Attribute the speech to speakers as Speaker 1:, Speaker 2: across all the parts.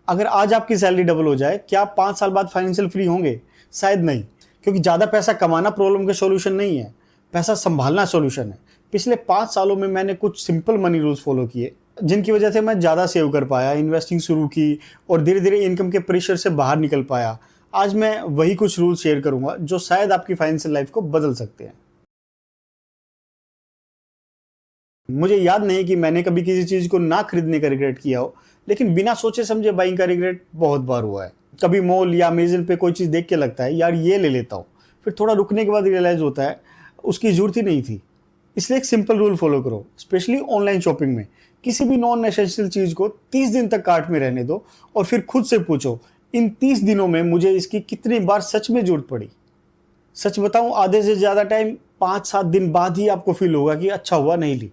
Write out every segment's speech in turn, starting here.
Speaker 1: अगर आज आपकी सैलरी डबल हो जाए, क्या आप 5 साल बाद फाइनेंशियल फ्री होंगे? शायद नहीं, क्योंकि ज़्यादा पैसा कमाना प्रॉब्लम का सॉल्यूशन नहीं है, पैसा सँभालना सॉल्यूशन है। पिछले 5 सालों में मैंने कुछ सिंपल मनी रूल्स फ़ॉलो किए, जिनकी वजह से मैं ज़्यादा सेव कर पाया, इन्वेस्टिंग शुरू की और धीरे-धीरे इनकम के प्रेशर से बाहर निकल पाया। आज मैं वही कुछ रूल्स शेयर करूँगा, जो शायद आपकी फाइनेंशियल लाइफ़ को बदल सकते हैं। मुझे याद नहीं कि मैंने कभी किसी चीज़ को ना खरीदने का रिग्रेट किया हो, लेकिन बिना सोचे समझे बाइंग का रिग्रेट बहुत बार हुआ है। कभी मॉल या अमेज़न पे कोई चीज़ देख के लगता है, यार ये ले लेता हूँ। फिर थोड़ा रुकने के बाद रियलाइज़ होता है, उसकी ज़रूरत ही नहीं थी। इसलिए एक सिंपल रूल फ़ॉलो करो, स्पेशली ऑनलाइन शॉपिंग में। किसी भी नॉन एसेंशियल चीज़ को 30 दिन तक कार्ट में रहने दो और फिर खुद से पूछो, इन 30 दिनों में मुझे इसकी कितनी बार सच में ज़रूरत पड़ी? सच बताऊँ, आधे से ज़्यादा टाइम 5-7 दिन बाद ही आपको फ़ील होगा कि अच्छा हुआ नहीं ली।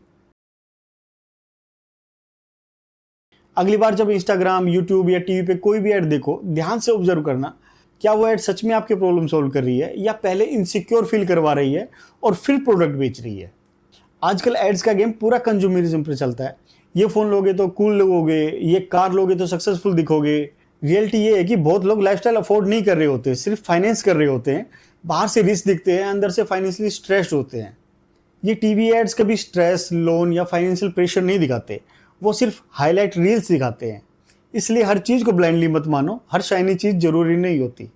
Speaker 1: अगली बार जब इंस्टाग्राम, यूट्यूब या टीवी पे कोई भी ऐड देखो, ध्यान से ऑब्जर्व करना, क्या वो ऐड सच में आपकी प्रॉब्लम सॉल्व कर रही है या पहले इनसिक्योर फील करवा रही है और फिर प्रोडक्ट बेच रही है। आजकल एड्स का गेम पूरा कंज्यूमरिज्म पे चलता है। ये फ़ोन लोगे तो कूल लगोगे, ये कार लोगे तो सक्सेसफुल दिखोगे। रियलिटी ये है कि बहुत लोग लाइफस्टाइल अफोर्ड नहीं कर रहे होते, सिर्फ फाइनेंस कर रहे होते हैं। बाहर से रिस्क दिखते हैं, अंदर से फाइनेंशियली स्ट्रेस्ड होते हैं। ये टीवी एड्स कभी स्ट्रेस, लोन या फाइनेंशियल प्रेशर नहीं दिखाते, वो सिर्फ हाईलाइट रील्स दिखाते हैं। इसलिए हर चीज़ को ब्लाइंडली मत मानो, हर शाइनी चीज़ जरूरी नहीं होती।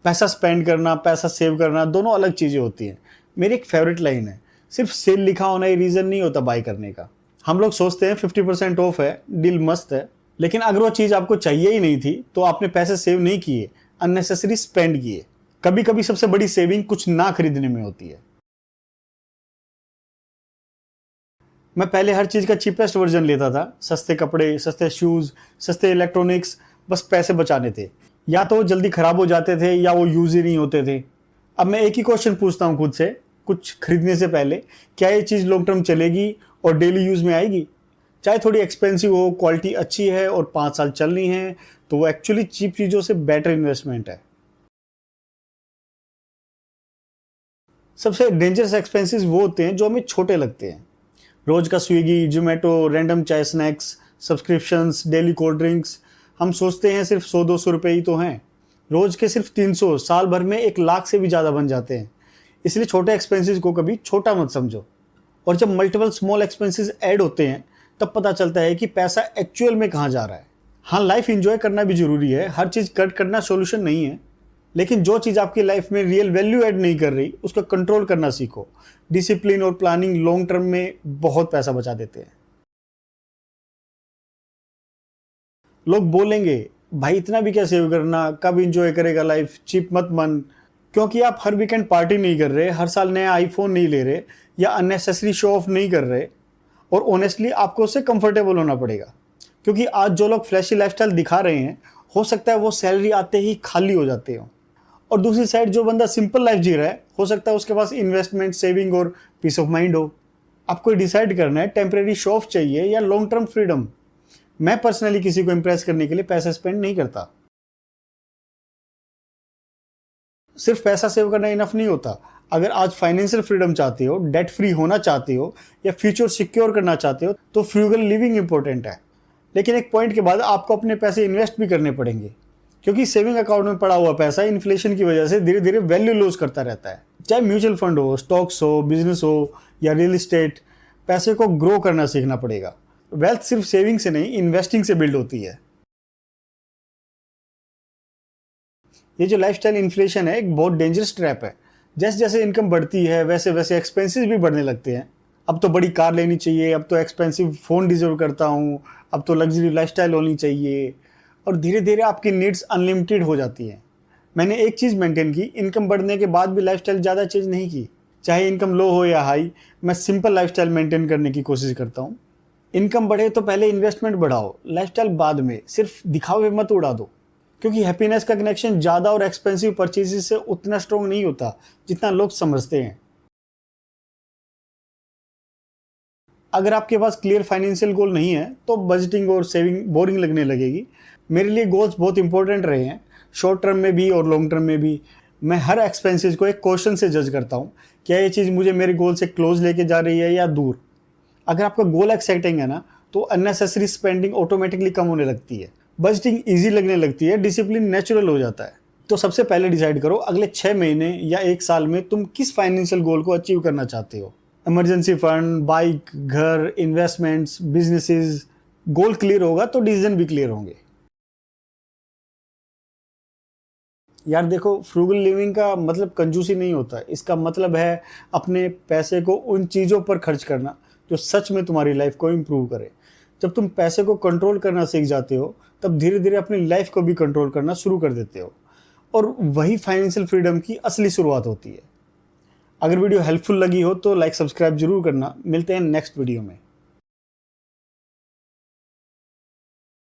Speaker 1: पैसा स्पेंड करना, पैसा सेव करना, दोनों अलग चीज़ें होती हैं। मेरी एक फेवरेट लाइन है, सिर्फ सेल लिखा होना ही रीज़न नहीं होता बाय करने का। हम लोग सोचते हैं 50% ऑफ है, डील मस्त है, लेकिन अगर वो चीज़ आपको चाहिए ही नहीं थी तो आपने पैसे सेव नहीं किए, अननेसेसरी स्पेंड किए। कभी कभी सबसे बड़ी सेविंग कुछ ना खरीदने में होती है। मैं पहले हर चीज़ का चीपेस्ट वर्जन लेता था, सस्ते कपड़े, सस्ते शूज़, सस्ते इलेक्ट्रॉनिक्स, बस पैसे बचाने थे। या तो वो जल्दी ख़राब हो जाते थे या वो यूज़ ही नहीं होते थे। अब मैं एक ही क्वेश्चन पूछता हूँ खुद से, कुछ खरीदने से पहले, क्या ये चीज़ लॉन्ग टर्म चलेगी और डेली यूज़ में आएगी? चाहे थोड़ी एक्सपेंसिव हो, क्वालिटी अच्छी है और 5 साल चलनी है, तो वो एक्चुअली चीप चीज़ों से बेटर इन्वेस्टमेंट है। सबसे डेंजरस एक्सपेंसेस वो होते हैं जो हमें छोटे लगते हैं। रोज का स्विगी, जोमेटो, रैंडम चाय snacks, subscriptions, daily cold drinks. हम सोचते हैं सिर्फ 100-200 रुपए ही तो हैं। रोज के सिर्फ 300 साल भर में 1 लाख से भी ज़्यादा बन जाते हैं। इसलिए छोटे एक्सपेंसेस को कभी छोटा मत समझो। और जब मल्टीपल स्मॉल एक्सपेंसेस ऐड होते हैं, तब पता चलता है कि पैसा एक्चुअल में कहाँ जा रहा है। हाँ, लाइफ इंजॉय करना भी जरूरी है, हर चीज़ कट करना सोल्यूशन नहीं है। लेकिन जो चीज़ आपकी लाइफ में रियल वैल्यू ऐड नहीं कर रही, उसको कंट्रोल करना सीखो। डिसिप्लिन और प्लानिंग लॉन्ग टर्म में बहुत पैसा बचा देते हैं। लोग बोलेंगे, भाई इतना भी क्या सेव करना, कब इंजॉय करेगा लाइफ, चिप मत मन। क्योंकि आप हर वीकेंड पार्टी नहीं कर रहे, हर साल नया आईफोन नहीं ले रहे या अननेसेसरी शो ऑफ नहीं कर रहे। और ऑनेस्टली आपको उससे कंफर्टेबल होना पड़ेगा, क्योंकि आज जो लोग फ्लैशी लाइफस्टाइल दिखा रहे हैं, हो सकता है वो सैलरी आते ही खाली हो जाते हो। और दूसरी साइड जो बंदा सिंपल लाइफ जी रहा है, हो सकता है उसके पास इन्वेस्टमेंट, सेविंग और पीस ऑफ माइंड हो। आपको डिसाइड करना है, टेम्परेरी शो ऑफ चाहिए या लॉन्ग टर्म फ्रीडम। मैं पर्सनली किसी को इंप्रेस करने के लिए पैसा स्पेंड नहीं करता। सिर्फ पैसा सेव करना इनफ नहीं होता। अगर आज फाइनेंशियल फ्रीडम चाहते हो, डेट फ्री होना चाहते हो या फ्यूचर सिक्योर करना चाहते हो, तो फ्रूगल लिविंग इंपॉर्टेंट है। लेकिन एक पॉइंट के बाद आपको अपने पैसे इन्वेस्ट भी करने पड़ेंगे, क्योंकि सेविंग अकाउंट में पड़ा हुआ पैसा इन्फ्लेशन की वजह से धीरे धीरे वैल्यू लूज करता रहता है। चाहे म्यूचुअल फंड हो, स्टॉक्स हो, बिजनेस हो या रियल एस्टेट, पैसे को ग्रो करना सीखना पड़ेगा। वेल्थ सिर्फ सेविंग से नहीं, इन्वेस्टिंग से बिल्ड होती है। ये जो लाइफस्टाइल इन्फ्लेशन है, एक बहुत डेंजरस ट्रैप है। जैसे जैसे इनकम बढ़ती है, वैसे वैसे एक्सपेंसेस भी बढ़ने लगते हैं। अब तो बड़ी कार लेनी चाहिए, अब तो एक्सपेंसिव फ़ोन डिजर्व करता हूँ, अब तो लग्जरी लाइफस्टाइल होनी चाहिए। और धीरे धीरे आपकी नीड्स अनलिमिटेड हो जाती हैं। मैंने एक चीज़ मेंटेन की, इनकम बढ़ने के बाद भी लाइफस्टाइल ज़्यादा चेंज नहीं की। चाहे इनकम लो हो या हाई, मैं सिंपल लाइफस्टाइल मेंटेन करने की कोशिश करता हूँ। इनकम बढ़े तो पहले इन्वेस्टमेंट बढ़ाओ, लाइफस्टाइल बाद में। सिर्फ दिखावे मत उड़ा दो, क्योंकि हैप्पीनेस का कनेक्शन ज़्यादा और एक्सपेंसिव परचेजेस से उतना स्ट्रॉन्ग नहीं होता जितना लोग समझते हैं। अगर आपके पास क्लियर फाइनेंशियल गोल नहीं है, तो बजटिंग और सेविंग बोरिंग लगने लगेगी। मेरे लिए गोल्स बहुत इंपॉर्टेंट रहे हैं, शॉर्ट टर्म में भी और लॉन्ग टर्म में भी। मैं हर एक्सपेंसेस को एक क्वेश्चन से जज करता हूँ, क्या ये चीज़ मुझे मेरे गोल से क्लोज लेके जा रही है या दूर। अगर आपका गोल एक्साइटिंग है ना, तो अननेसेसरी स्पेंडिंग ऑटोमेटिकली कम होने लगती है, बजटिंग ईजी लगने लगती है, डिसिप्लिन नेचुरल हो जाता है। तो सबसे पहले डिसाइड करो अगले 6 महीने या 1 साल में तुम किस फाइनेंशियल गोल को अचीव करना चाहते हो। इमरजेंसी फंड, बाइक, घर, इन्वेस्टमेंट्स, बिजनेसेस। गोल क्लियर होगा तो डिसीजन भी क्लियर होंगे। यार देखो, फ्रूगल लिविंग का मतलब कंजूसी नहीं होता, इसका मतलब है अपने पैसे को उन चीज़ों पर खर्च करना जो सच में तुम्हारी लाइफ को इम्प्रूव करे। जब तुम पैसे को कंट्रोल करना सीख जाते हो तब धीरे धीरे अपनी लाइफ को भी कंट्रोल करना शुरू कर देते हो, और वही फाइनेंशियल फ्रीडम की असली शुरुआत होती है। अगर वीडियो हेल्पफुल लगी हो तो लाइक सब्सक्राइब जरूर करना। मिलते हैं नेक्स्ट वीडियो में।